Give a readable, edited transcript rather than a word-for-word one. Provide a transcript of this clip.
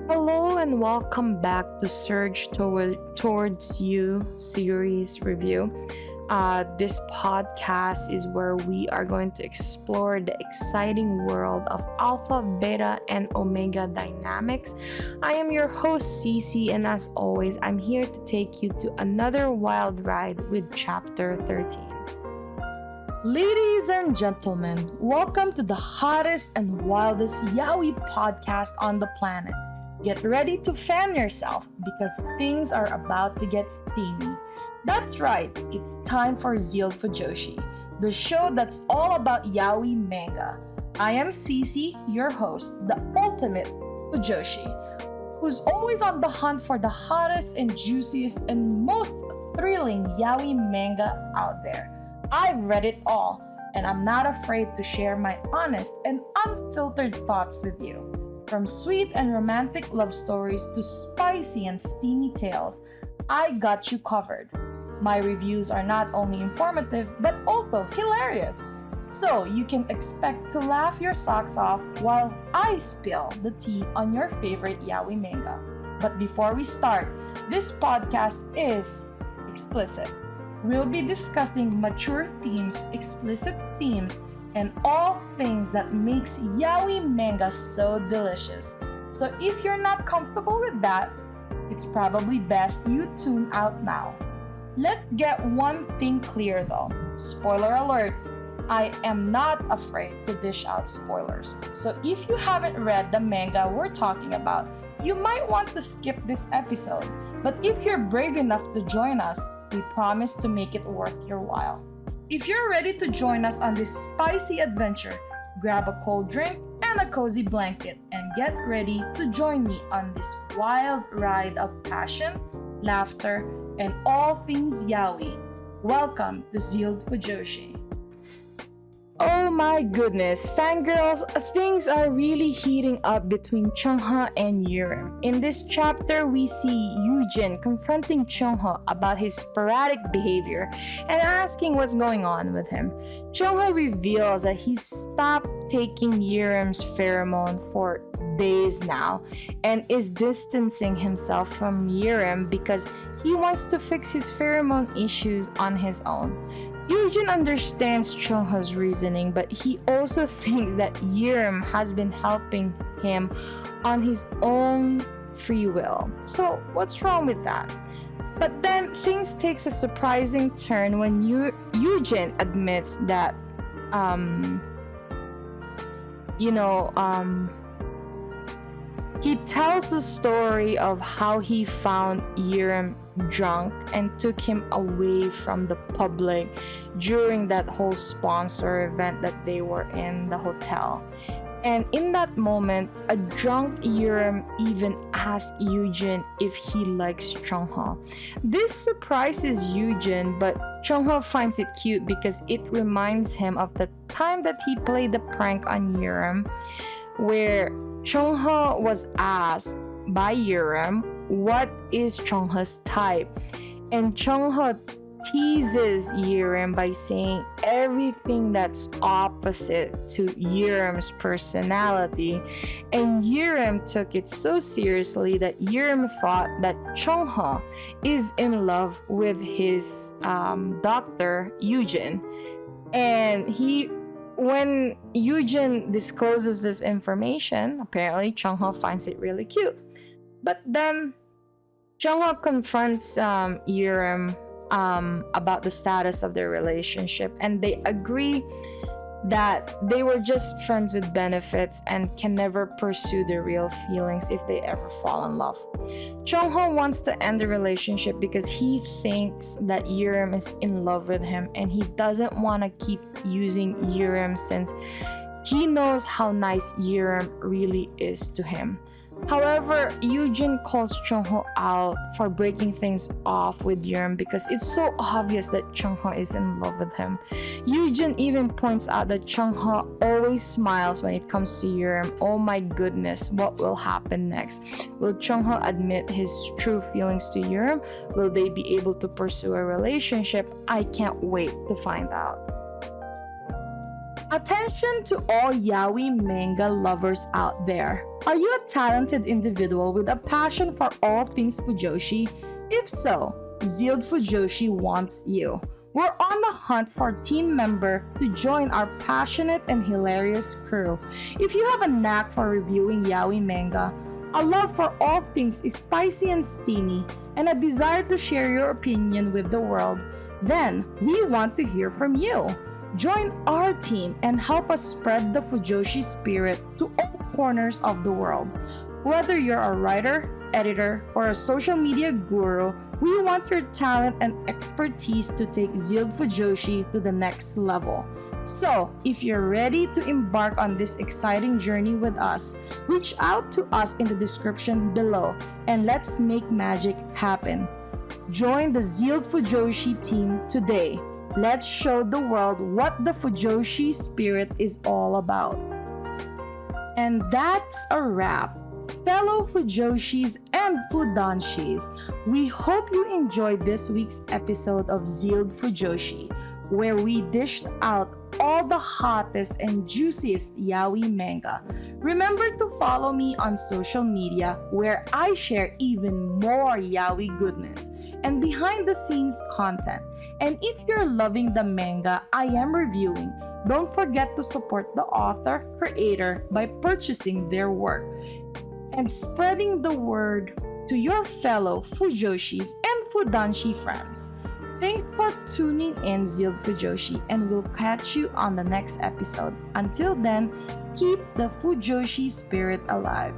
Hello and welcome back to Towards You series review. This podcast is where we are going to explore the exciting world of alpha, beta, and omega dynamics. I am your host, CeeCee, and as always, I'm here to take you to another wild ride with Chapter 13. Ladies and gentlemen, welcome to the hottest and wildest yaoi podcast on the planet. Get ready to fan yourself because things are about to get steamy. That's right, it's time for ZEALED Fujoshi, the show that's all about yaoi manga. I am CeeCee, your host, the ultimate Fujoshi, who's always on the hunt for the hottest and juiciest and most thrilling yaoi manga out there. I've read it all, and I'm not afraid to share my honest and unfiltered thoughts with you. From sweet and romantic love stories to spicy and steamy tales, I got you covered. My reviews are not only informative but also hilarious. So you can expect to laugh your socks off while I spill the tea on your favorite yaoi manga. But before we start, this podcast is explicit. We'll be discussing mature themes, explicit themes, and all things that makes yaoi manga so delicious. So if you're not comfortable with that, it's probably best you tune out now. Let's get one thing clear though. Spoiler alert, I am not afraid to dish out spoilers. So if you haven't read the manga we're talking about, you might want to skip this episode. But if you're brave enough to join us, we promise to make it worth your while. If you're ready to join us on this spicy adventure, grab a cold drink and a cozy blanket and get ready to join me on this wild ride of passion, laughter, and all things yaoi. Welcome to ZEALED Fujoshi. Oh my goodness, fangirls, things are really heating up between Cheong-ho and Yirim. In this chapter, we see WOOJIN confronting Cheong-ho about his sporadic behavior and asking what's going on with him. Cheong-ho reveals that he stopped taking Yirim's pheromone for days now and is distancing himself from Yirim because he wants to fix his pheromone issues on his own. WOOJIN understands Cheong-ho's reasoning, but he also thinks that Yirim has been helping him on his own free will. So what's wrong with that? But then things takes a surprising turn when WOOJIN admits that, he tells the story of how he found Yirim drunk and took him away from the public during that whole sponsor event that they were in the hotel. And in that moment, a drunk Yirim even asked WOOJIN if he likes Cheong-ho. This surprises WOOJIN, but Cheong-ho finds it cute because it reminds him of the time that he played the prank on Yirim, where Cheong-ho was asked by Yirim what is Cheong-ho's type, and Cheong-ho teases Yirim by saying everything that's opposite to Yirim's personality, and Yirim took it so seriously that Yirim thought that Cheong-ho is in love with his doctor WOOJIN, and when WOOJIN discloses this information, apparently Cheong-ho finds it really cute. But then Cheong-ho confronts Yirim about the status of their relationship, and they agree that they were just friends with benefits and can never pursue their real feelings if they ever fall in love. Cheong-ho wants to end the relationship because he thinks that Yirim is in love with him, and he doesn't want to keep using Yirim since he knows how nice Yirim really is to him. However, WOOJIN calls Cheong-ho out for breaking things off with Yirim because it's so obvious that Cheong-ho is in love with him. WOOJIN even points out that Cheong-ho always smiles when it comes to Yirim. Oh my goodness, what will happen next? Will Cheong-ho admit his true feelings to Yirim? Will they be able to pursue a relationship? I can't wait to find out. Attention to all yaoi manga lovers out there. Are you a talented individual with a passion for all things fujoshi? If so, ZEALED FUJOSHI wants you. We're on the hunt for a team member to join our passionate and hilarious crew. If you have a knack for reviewing yaoi manga, a love for all things spicy and steamy, and a desire to share your opinion with the world, then we want to hear from you. Join our team and help us spread the Fujoshi spirit to all corners of the world. Whether you're a writer, editor, or a social media guru, we want your talent and expertise to take ZEALED FUJOSHI to the next level. So, if you're ready to embark on this exciting journey with us, reach out to us in the description below and let's make magic happen. Join the ZEALED FUJOSHI team today. Let's show the world what the Fujoshi spirit is all about. And that's a wrap. Fellow Fujoshis and Fudanshis, we hope you enjoyed this week's episode of ZEALED FUJOSHI, where we dished out all the hottest and juiciest yaoi manga. Remember to follow me on social media, where I share even more yaoi goodness and behind the scenes content. And if you're loving the manga I am reviewing, don't forget to support the author, creator by purchasing their work and spreading the word to your fellow Fujoshis and Fudanshi friends. Thanks for tuning in, ZEALED FUJOSHI, and we'll catch you on the next episode. Until then, keep the Fujoshi spirit alive.